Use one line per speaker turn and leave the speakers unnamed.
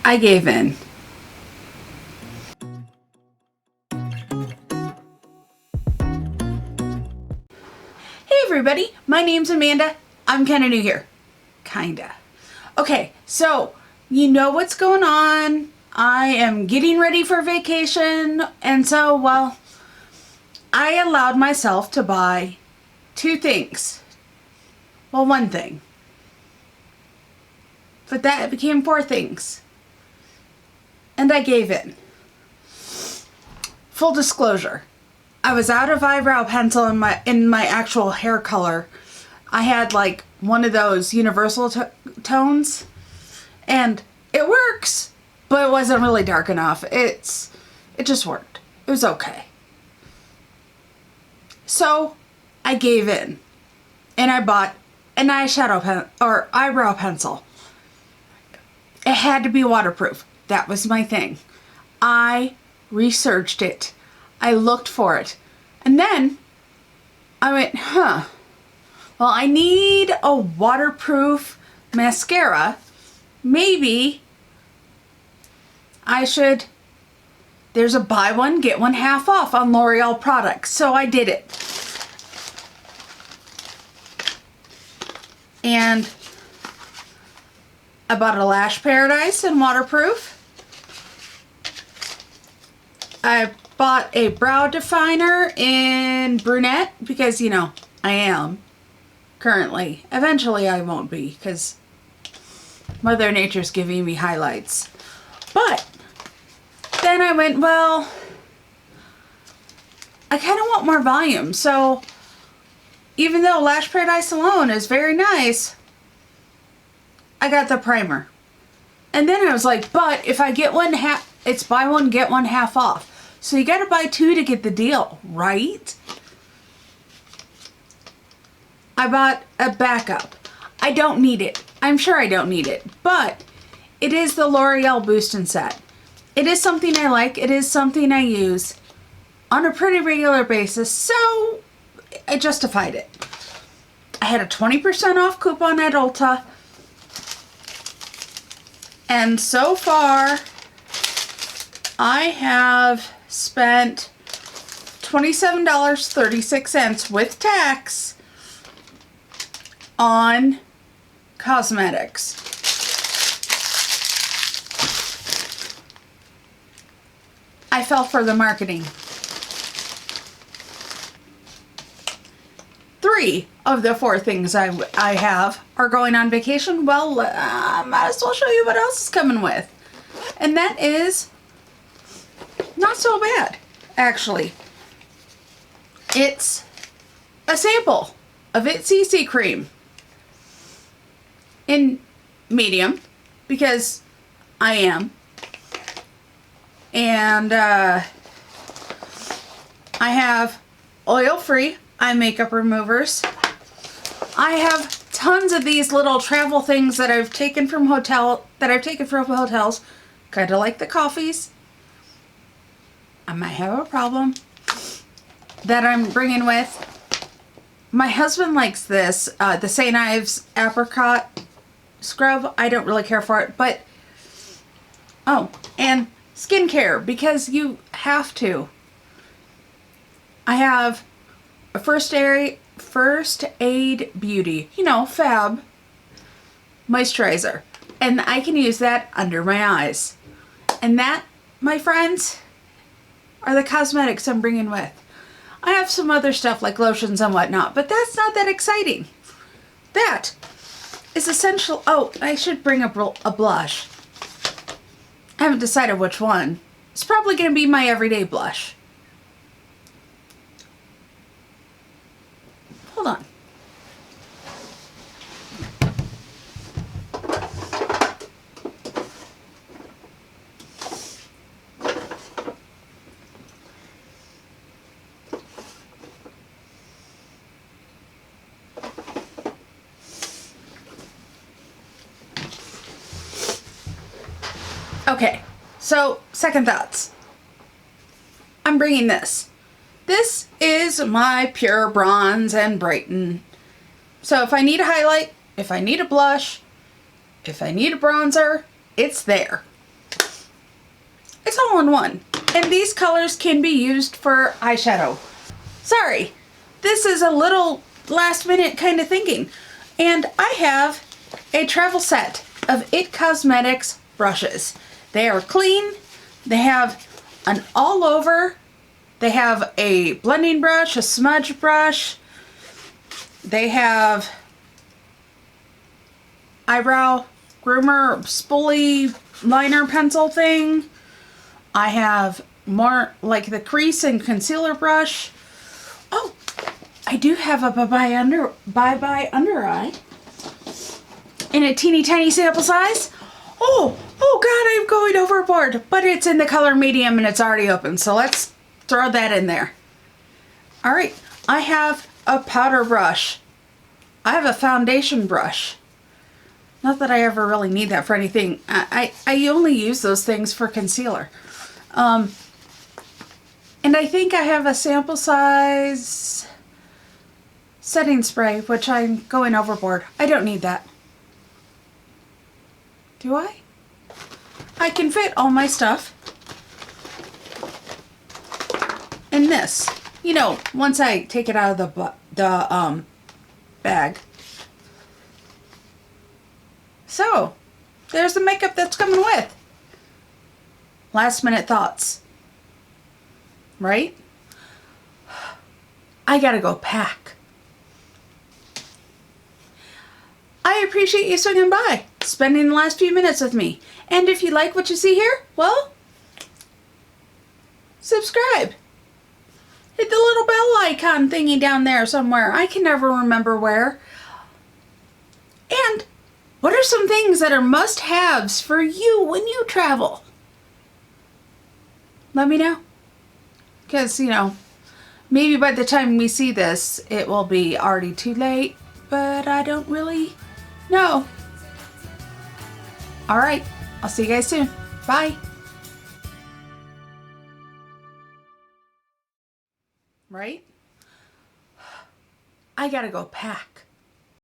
I gave in. Hey everybody, my name's Amanda. I'm kinda new here. Kinda. Okay, so you know what's going on. I am getting ready for vacation, and so, well, I allowed myself to buy two things. Well, one thing. But that became four things. And I gave in. Full disclosure. I was out of eyebrow pencil in my actual hair color. I had like one of those universal tones, and it works, but it wasn't really dark enough. It just worked. It was okay. So I gave in, and I bought an eyebrow pencil. It had to be waterproof. That was my thing. I researched it. I looked for it. And then I went, well, I need a waterproof mascara. Maybe I should, there's a buy one, get one half off on L'Oreal products. So I did it. And I bought a Lash Paradise in waterproof. I bought a brow definer in brunette because, you know, I am currently. Eventually I won't be because Mother Nature's giving me highlights. But then I went, well, I kind of want more volume. So even though Lash Paradise alone is very nice, I got the primer. And then I was like, but if I get one half, it's buy one, get one half off. So you gotta buy two to get the deal, right? I bought a backup. I don't need it. I'm sure I don't need it, but it is the L'Oreal Boost and Set. It is something I like. It is something I use on a pretty regular basis, so I justified it. I had a 20% off coupon at Ulta, and so far I have spent $27.36 with tax on cosmetics. I fell for the marketing. 3 of the 4 things I have are going on vacation. Well, I might as well show you what else is coming with. And that is not so bad, actually. It's a sample of It CC cream in medium because I am. And I have oil-free eye makeup removers. I have tons of these little travel things that I've taken from hotels, kind of like the coffees. I might have a problem that I'm bringing with. My husband likes this, the St. Ives apricot scrub. I don't really care for it, but, oh, and skincare, because you have to. I have a First Aid Beauty, you know, Fab moisturizer, and I can use that under my eyes. And that, my friends, are the cosmetics I'm bringing with. I have some other stuff like lotions and whatnot, but that's not that exciting. That is essential. Oh, I should bring a blush. I haven't decided which one. It's probably going to be my everyday blush. Hold on. Okay, so second thoughts. I'm bringing this. This is my Pure Bronze and Brighten. So if I need a highlight, if I need a blush, if I need a bronzer, it's there. It's all in one. And these colors can be used for eyeshadow. Sorry, this is a little last minute kind of thinking. And I have a travel set of It Cosmetics brushes. They are clean. They have an all over. They have a blending brush, a smudge brush. They have eyebrow groomer spoolie liner pencil thing. I have more like the crease and concealer brush. Oh, I do have a bye bye under eye in a teeny tiny sample size. Oh God, I'm going overboard, but it's in the color medium and it's already open. So let's throw that in there. All right, I have a powder brush. I have a foundation brush. Not that I ever really need that for anything. I only use those things for concealer. And I think I have a sample size setting spray, which I'm going overboard. I don't need that. Do I? I can fit all my stuff in this. You know, once I take it out of the bag. So, there's the makeup that's coming with. Last minute thoughts. Right? I gotta go pack. I appreciate you swinging by, spending the last few minutes with me. And if you like what you see here, well, subscribe. Hit the little bell icon thingy down there somewhere. I can never remember where. And what are some things that are must-haves for you when you travel? Let me know. Because, you know, maybe by the time we see this, it will be already too late. But I don't really know. All right. I'll see you guys soon. Bye. Right? I gotta go pack.